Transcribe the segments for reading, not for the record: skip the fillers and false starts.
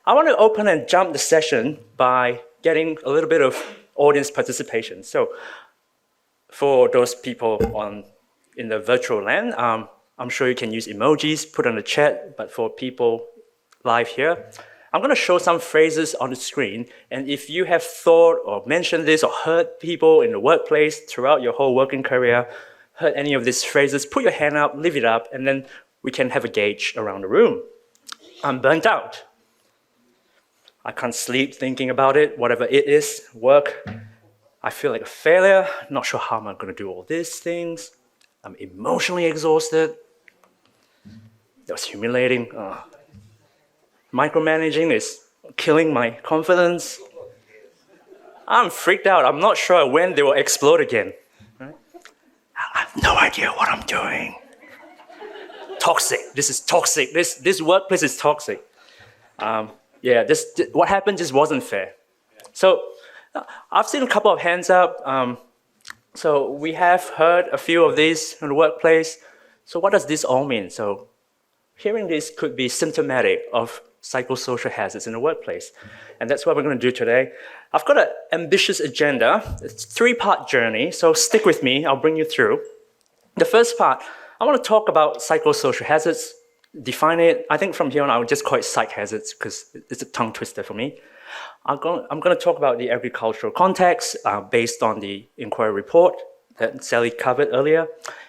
I want to open and jump the session by getting a little bit of audience participation. So for those people in the virtual land, I'm sure you can use emojis, put on the chat, but for people live here, I'm going to show some phrases on the screen, and if you have thought or mentioned this or heard people in the workplace throughout your whole working career, heard any of these phrases, put your hand up, leave it up, and then we can have a gauge around the room. I'm burnt out. I can't sleep thinking about it, whatever it is, work. I feel like a failure, not sure how am I going to do all these things. I'm emotionally exhausted. That was humiliating. Micromanaging is killing my confidence. I'm freaked out. I'm not sure when they will explode again. Right? I have no idea what I'm doing. Toxic. This is toxic. This workplace is toxic. What happened just wasn't fair. So I've seen a couple of hands up. So we have heard a few of these in the workplace. So what does this all mean? So hearing this could be symptomatic of psychosocial hazards in the workplace. And that's what we're going to do today. I've got an ambitious agenda. It's a 3-part journey, so stick with me. I'll bring you through. The first part, I want to talk about psychosocial hazards, define it. I think from here on, I would just call it psych hazards because it's a tongue twister for me. I'm going to talk about the agricultural context based on the inquiry report that Sally covered earlier.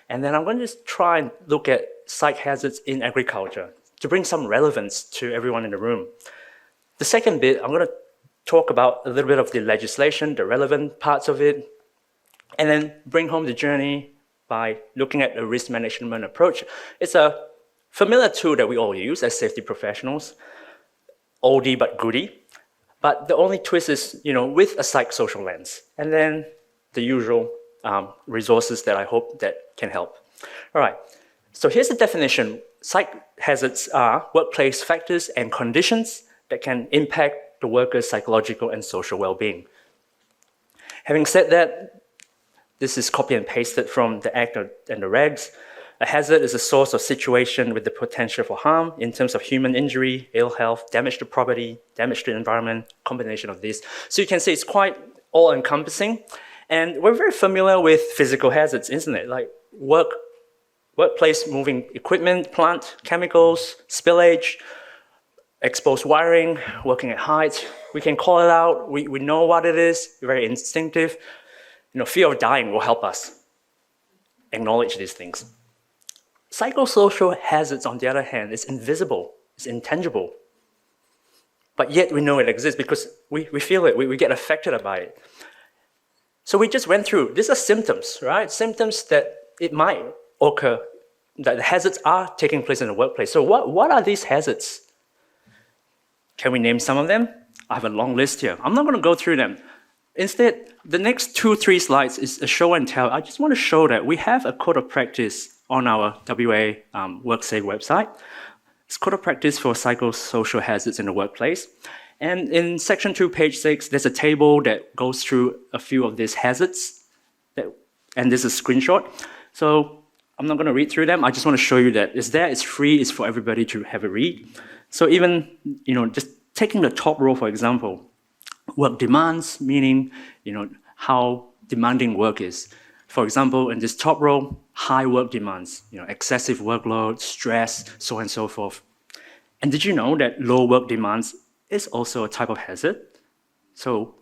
And then I'm going to just try and look at psych hazards in agriculture to bring some relevance to everyone in the room. The second bit, I'm going to talk about a little bit of the legislation, the relevant parts of it, and then bring home the journey by looking at the risk management approach. It's a familiar tool that we all use as safety professionals, oldie but goodie. But the only twist is, with a psychosocial lens, and then the usual resources that I hope that can help. All right, so here's the definition. Psych hazards are workplace factors and conditions that can impact the worker's psychological and social well-being. Having said that, this is copy and pasted from the Act and the regs. A hazard is a source or situation with the potential for harm in terms of human injury, ill health, damage to property, damage to the environment, combination of these. So you can see it's quite all-encompassing. And we're very familiar with physical hazards, isn't it? Like workplace moving equipment, plant, chemicals, spillage, exposed wiring, working at heights. We can call it out. We know what it is, very instinctive. Fear of dying will help us acknowledge these things. Psychosocial hazards, on the other hand, is invisible, it's intangible. But yet we know it exists because we feel it, we get affected by it. So we just went through, these are symptoms, right? Symptoms that it might occur, that the hazards are taking place in the workplace. So what are these hazards? Can we name some of them? I have a long list here. I'm not going to go through them. Instead, the next 2-3 slides is a show and tell. I just want to show that we have a code of practice on our WA WorkSafe website. It's code of practice for psychosocial hazards in the workplace. And in section 2, page 6, there's a table that goes through a few of these hazards. And this is a screenshot. So I'm not going to read through them. I just want to show you that it's there, it's free, it's for everybody to have a read. So even, just taking the top row, for example, work demands, meaning, how demanding work is. For example, in this top row, high work demands, excessive workload, stress, so on and so forth. And did you know that low work demands is also a type of hazard? So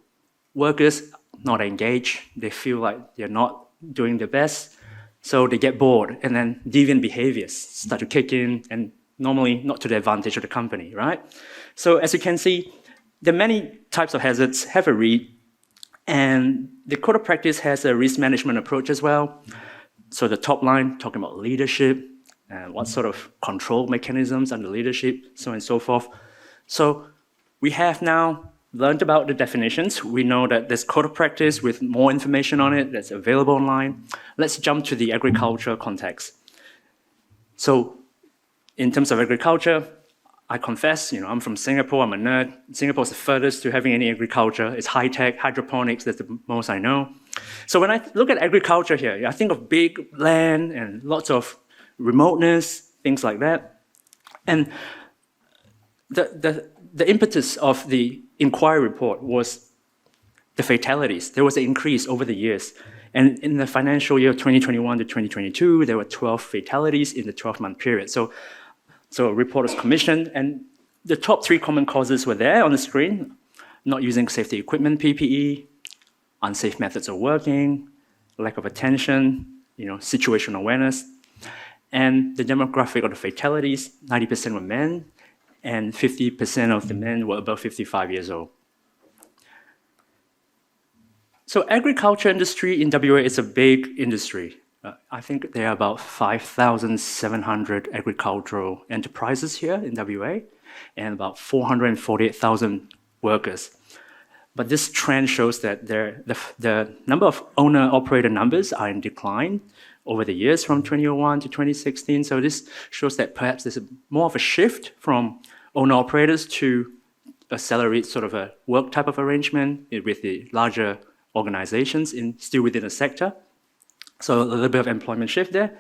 workers not engaged, they feel like they're not doing their best, so they get bored, and then deviant behaviors start to kick in, and normally not to the advantage of the company, right? So as you can see, there are many types of hazards. Have a read. And the code of practice has a risk management approach as well. So the top line, talking about leadership, and what sort of control mechanisms under leadership, so on and so forth. So we have now learned about the definitions. We know that there's code of practice with more information on it that's available online. Let's jump to the agriculture context. So in terms of agriculture, I confess, I'm from Singapore, I'm a nerd. Singapore's the furthest to having any agriculture. It's high-tech, hydroponics, that's the most I know. So when I look at agriculture here, I think of big land and lots of remoteness, things like that. And the the impetus of the inquiry report was the fatalities. There was an increase over the years. And in the financial year 2021 to 2022, there were 12 fatalities in the 12-month period. So a report was commissioned, and the top 3 common causes were there on the screen: not using safety equipment, PPE, unsafe methods of working, lack of attention, situational awareness. And the demographic of the fatalities, 90% were men, and 50% of the men were above 55 years old. So agriculture industry in WA is a big industry. I think there are about 5,700 agricultural enterprises here in WA, and about 448,000 workers. But this trend shows that the number of owner-operator numbers are in decline over the years from 2001 to 2016. So this shows that perhaps there's more of a shift from owner-operators to a salaried sort of a work type of arrangement with the larger organizations still within the sector. So a little bit of employment shift there.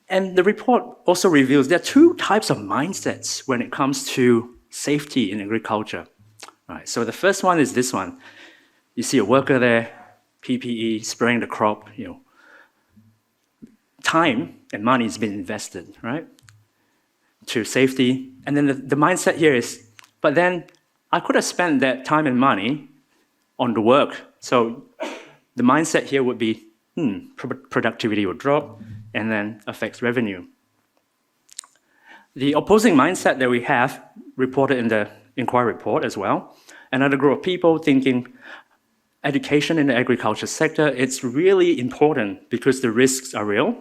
And the report also reveals there are 2 types of mindsets when it comes to safety in agriculture. Right, so the first one is this one. You see a worker there, PPE, spraying the crop. Time and money has been invested, right, to safety. And then the mindset here is, but then I could have spent that time and money on the work. So the mindset here would be, productivity will drop and then affects revenue. The opposing mindset that we have, reported in the inquiry report as well, another group of people thinking education in the agriculture sector, it's really important because the risks are real,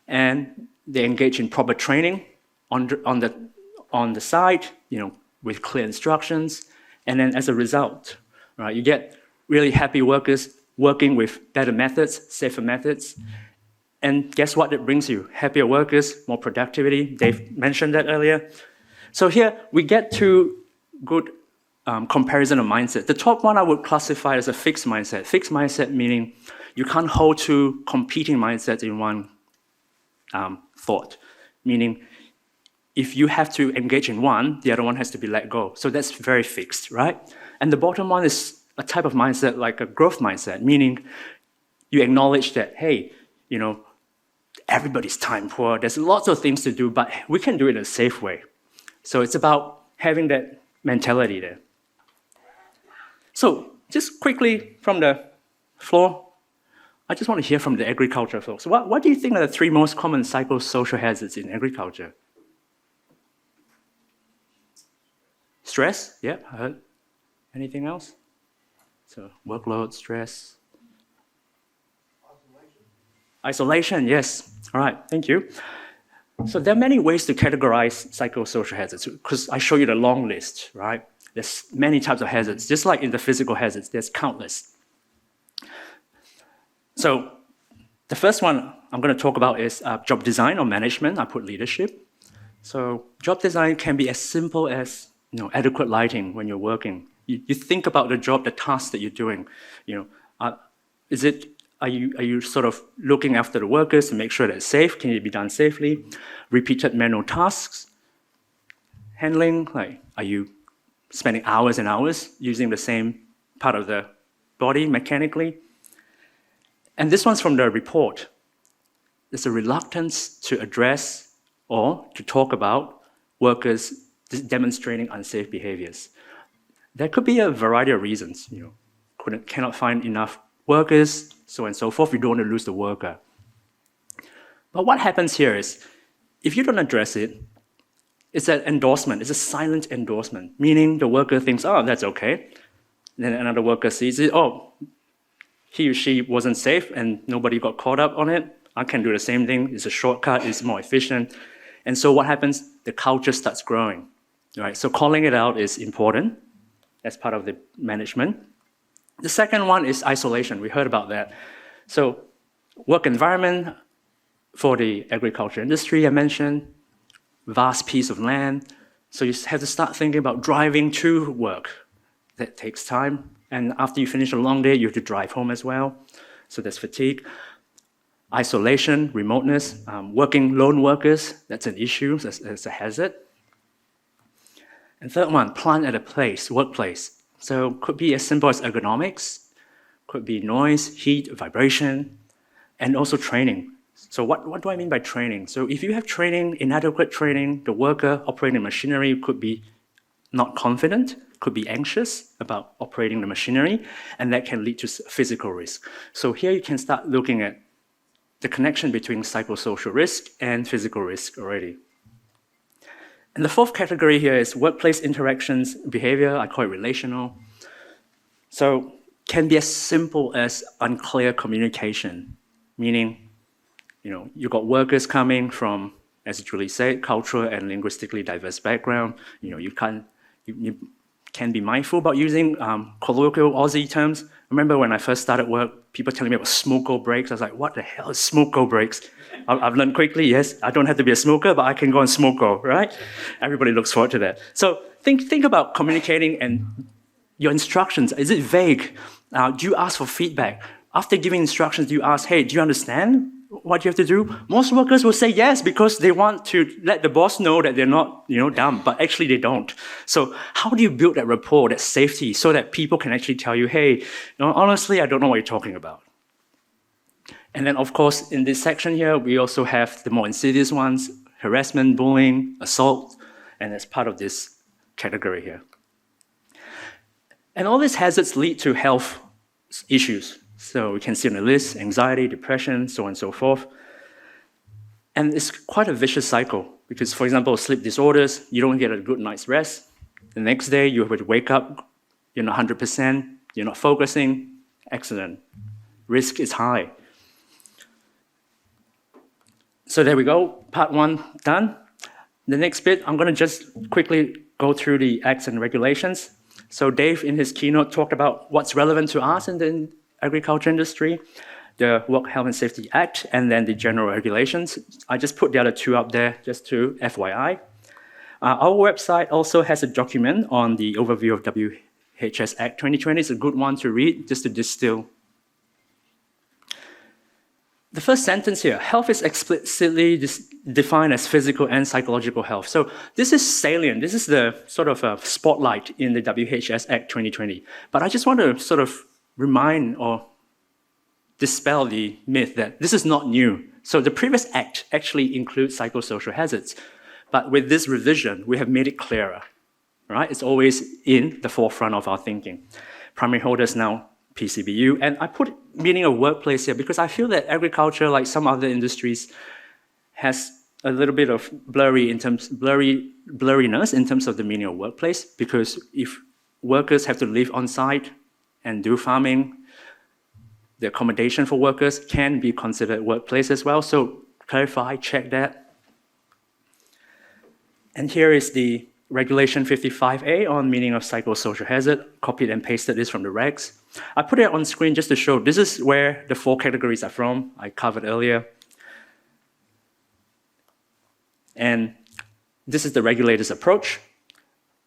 and they engage in proper training on the site, with clear instructions, and then as a result, right, you get really happy workers working with better methods, safer methods. And guess what it brings you? Happier workers, more productivity. Dave mentioned that earlier. So here we get to good comparison of mindset. The top one I would classify as a fixed mindset. Fixed mindset meaning you can't hold 2 competing mindsets in one thought. Meaning if you have to engage in one, the other one has to be let go. So that's very fixed, right? And the bottom one is a type of mindset like a growth mindset, meaning you acknowledge that, hey, everybody's time poor. There's lots of things to do, but we can do it in a safe way. So it's about having that mentality there. So just quickly from the floor, I just want to hear from the agriculture folks. What do you think are the 3 most common psychosocial hazards in agriculture? Stress? Yeah, I heard. Anything else? So workload, stress. Isolation, yes. All right, thank you. So there are many ways to categorize psychosocial hazards, because I show you the long list, right? There's many types of hazards. Just like in the physical hazards, there's countless. So the first one I'm going to talk about is job design or management. I put leadership. So job design can be as simple as adequate lighting when you're working. You think about the job, the task that you're doing. Are you sort of looking after the workers to make sure that it's safe? Can it be done safely? Repeated manual tasks, handling, like are you spending hours and hours using the same part of the body mechanically? And this one's from the report. There's a reluctance to address or to talk about workers demonstrating unsafe behaviors. There could be a variety of reasons. Cannot find enough workers, so on and so forth. You don't want to lose the worker. But what happens here is, if you don't address it, it's an endorsement. It's a silent endorsement, meaning the worker thinks, oh, that's okay. Then another worker sees it, oh, he or she wasn't safe and nobody got caught up on it. I can do the same thing. It's a shortcut. It's more efficient. And so what happens? The culture starts growing. Right? So calling it out is important as part of the management. The second one is isolation. We heard about that. So work environment for the agriculture industry, I mentioned, vast piece of land. So you have to start thinking about driving to work. That takes time. And after you finish a long day, you have to drive home as well. So there's fatigue. Isolation, remoteness, working lone workers, that's an issue, that's a hazard. And third one, plant at a place, workplace. So could be as simple as ergonomics, could be noise, heat, vibration, and also training. So what do I mean by training? So if you have training, inadequate training, the worker operating machinery could be not confident, could be anxious about operating the machinery, and that can lead to physical risk. So here you can start looking at the connection between psychosocial risk and physical risk already. And the fourth category here is workplace interactions behavior. I call it relational. So can be as simple as unclear communication, meaning you got workers coming from, as Julie said, cultural and linguistically diverse background. You can be mindful about using colloquial Aussie terms. Remember when I first started work, people telling me about smoko breaks. I was like, what the hell is smoko breaks? I've learned quickly, yes, I don't have to be a smoker, but I can go and smoko, right? Everybody looks forward to that. So think about communicating and your instructions. Is it vague? Do you ask for feedback? After giving instructions, do you ask, hey, do you understand what you have to do? Most workers will say yes because they want to let the boss know that they're not dumb, but actually they don't. So how do you build that rapport, that safety, so that people can actually tell you, hey, honestly, I don't know what you're talking about. And then, of course, in this section here, we also have the more insidious ones, harassment, bullying, assault, and as part of this category here. And all these hazards lead to health issues. So we can see on the list, anxiety, depression, so on and so forth. And it's quite a vicious cycle because, for example, sleep disorders, you don't get a good night's rest. The next day, you have to wake up, you're not 100%, you're not focusing, accident. Risk is high. So there we go, part one done. The next bit, I'm going to just quickly go through the acts and regulations. So Dave, in his keynote, talked about what's relevant to us in the agriculture industry, the Work Health and Safety Act, and then the general regulations. I just put the other two up there just to FYI. Our website also has a document on the overview of WHS Act 2020. It's a good one to read, just to distill. The first sentence here, health is explicitly defined as physical and psychological health. So this is salient. This is the sort of a spotlight in the WHS Act 2020. But I just want to sort of remind or dispel the myth that this is not new. So the previous act actually includes psychosocial hazards. But with this revision, we have made it clearer, right? It's always in the forefront of our thinking. Primary holders now PCBU, and I put meaning of workplace here because I feel that agriculture, like some other industries, has a little bit of blurriness in terms of the meaning of workplace, because if workers have to live on site and do farming, the accommodation for workers can be considered workplace as well. So clarify, check that. And here is the Regulation 55A on meaning of psychosocial hazard. Copied and pasted this from the regs. I put it on screen just to show this is where the four categories are from. I covered earlier. And this is the regulator's approach.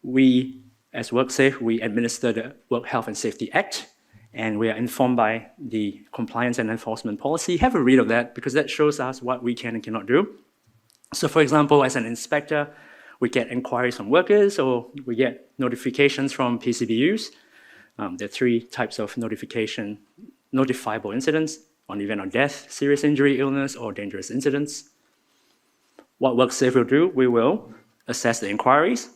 We, as WorkSafe, we administer the Work Health and Safety Act, and we are informed by the compliance and enforcement policy. Have a read of that because that shows us what we can and cannot do. So for example, as an inspector, we get inquiries from workers or we get notifications from PCBUs. There are three types of notifiable incidents: on event of death, serious injury, illness, or dangerous incidents. What WorkSafe will do, we will assess the inquiries,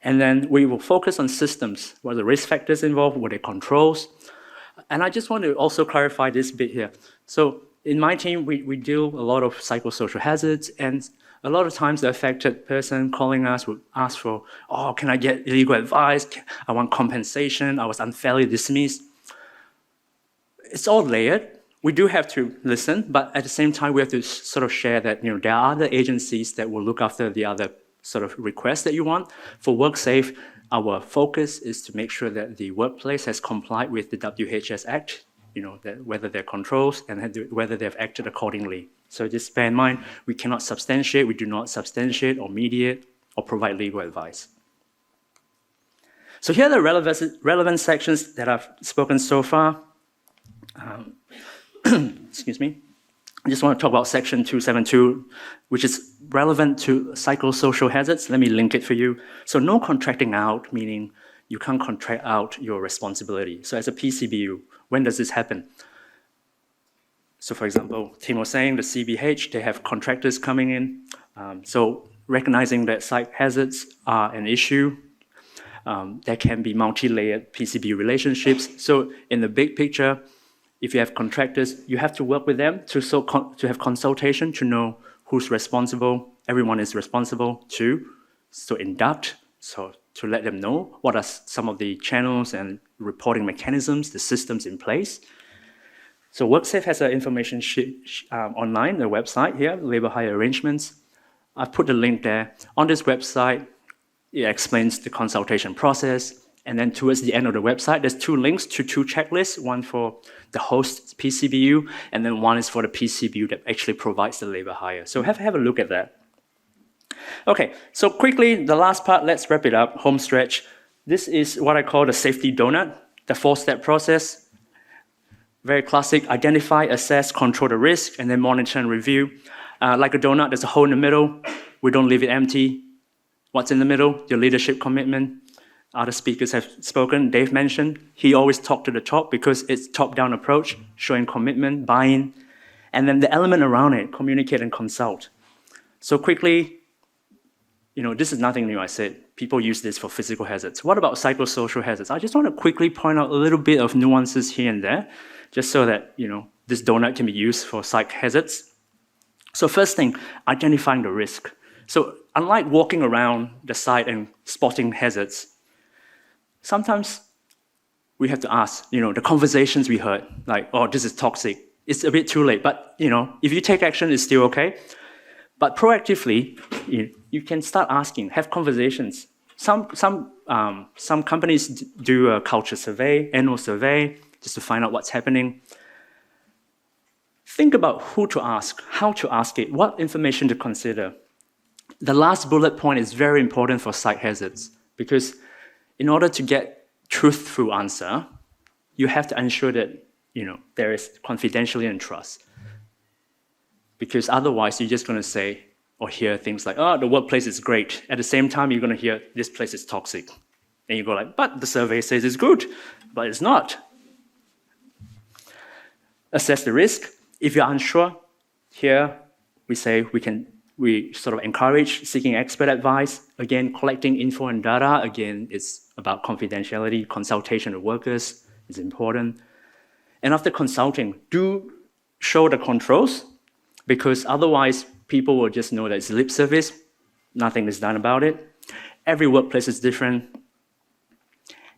and then we will focus on systems. What are the risk factors involved? What are the controls? And I just want to also clarify this bit here. So in my team, we deal a lot of psychosocial hazards, and a lot of times the affected person calling us would ask for, oh, can I get legal advice? I want compensation. I was unfairly dismissed. It's all layered. We do have to listen, but at the same time, we have to sort of share that there are other agencies that will look after the other sort of requests that you want. For WorkSafe, our focus is to make sure that the workplace has complied with the WHS Act, that whether there are controls and whether they have acted accordingly. So just bear in mind, we cannot substantiate, we do not substantiate or mediate or provide legal advice. So here are the relevant sections that I've spoken so far. Excuse me. I just want to talk about section 272, which is relevant to psychosocial hazards. Let me link it for you. So no contracting out, meaning you can't contract out your responsibility. So as a PCBU, when does this happen? So for example, Tim was saying the CBH, they have contractors coming in. So recognizing that site hazards are an issue, there can be multi-layered PCB relationships. So in the big picture, if you have contractors, you have to work with them to have consultation to know who's responsible. Everyone is responsible too. So induct, so to let them know what are some of the channels and reporting mechanisms, the systems in place. So WorkSafe has an information sheet online, the website here, labor hire arrangements. I've put the link there. On this website, it explains the consultation process. And then towards the end of the website, there's 2 links to 2 checklists, one for the host PCBU, and then one is for the PCBU that actually provides the labor hire. So have a look at that. Okay, so quickly, the last part, let's wrap it up, home stretch. This is what I call the safety donut, the 4-step process. Very classic, identify, assess, control the risk, and then monitor and review. Like a donut, there's a hole in the middle. We don't leave it empty. What's in the middle? Your leadership commitment. Other speakers have spoken. Dave mentioned he always talked to the top because it's top-down approach, showing commitment, buy-in, and then the element around it, communicate and consult. So quickly, this is nothing new, I said. People use this for physical hazards. What about psychosocial hazards? I just want to quickly point out a little bit of nuances here and there, just so that this donut can be used for psych hazards. So first thing, identifying the risk. So unlike walking around the site and spotting hazards, sometimes we have to ask, the conversations we heard, like, oh, this is toxic. It's a bit too late, but if you take action, it's still okay. But proactively, you can start asking, have conversations. Some companies do a culture survey, annual survey, just to find out what's happening. Think about who to ask, how to ask it, what information to consider. The last bullet point is very important for site hazards because in order to get truthful answer, you have to ensure that there is confidentiality and trust. Because otherwise, you're just going to say or hear things like, oh, the workplace is great. At the same time, you're going to hear this place is toxic. And you go like, but the survey says it's good, but it's not. Assess the risk. If you're unsure, here we say we sort of encourage seeking expert advice. Again, collecting info and data. Again, it's about confidentiality. Consultation with workers is important. And after consulting, do show the controls, because otherwise people will just know that it's lip service. Nothing is done about it. Every workplace is different.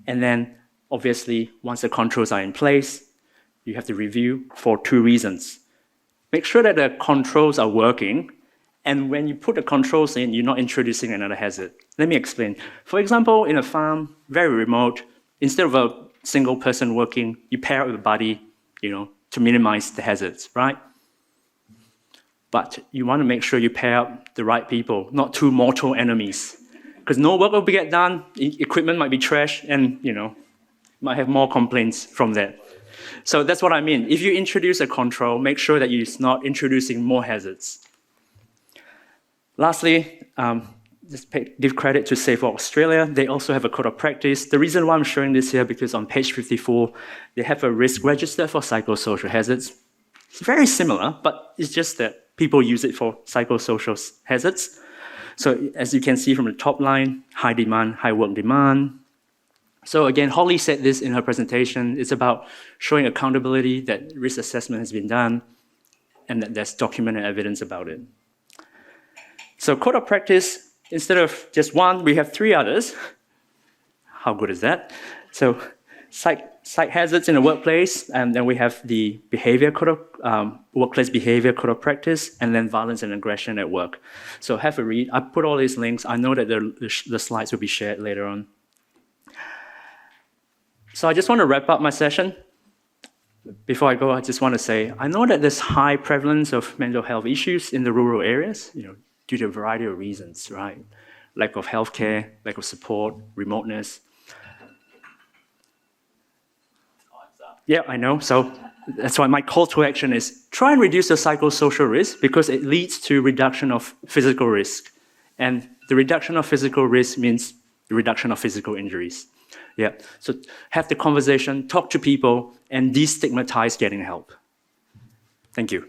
And then, obviously, once the controls are in place, you have to review for 2 reasons. Make sure that the controls are working, and when you put the controls in, you're not introducing another hazard. Let me explain. For example, in a farm, very remote, instead of a single person working, you pair up with a buddy, to minimize the hazards, right? But you want to make sure you pair up the right people, not 2 mortal enemies. Because no work will get done, equipment might be trashed, and might have more complaints from that. So that's what I mean. If you introduce a control, make sure that you're not introducing more hazards. Lastly, just give credit to Safe Work Australia. They also have a code of practice. The reason why I'm showing this here, because on page 54, they have a risk register for psychosocial hazards. It's very similar, but it's just that people use it for psychosocial hazards. So as you can see from the top line, high demand, high work demand. So again, Holly said this in her presentation. It's about showing accountability, that risk assessment has been done, and that there's documented evidence about it. So code of practice, instead of just 1, we have 3 others. How good is that? So site hazards in the workplace, and then we have the workplace behavior code of practice, and then violence and aggression at work. So have a read. I put all these links. I know that the slides will be shared later on. So I just want to wrap up my session. Before I go, I just want to say, I know that there's high prevalence of mental health issues in the rural areas, due to a variety of reasons, right? Lack of healthcare, lack of support, remoteness. Yeah, I know. So That's why my call to action is try and reduce the psychosocial risk because it leads to reduction of physical risk. And the reduction of physical risk means the reduction of physical injuries. Yeah. So have the conversation, talk to people, and destigmatize getting help. Thank you.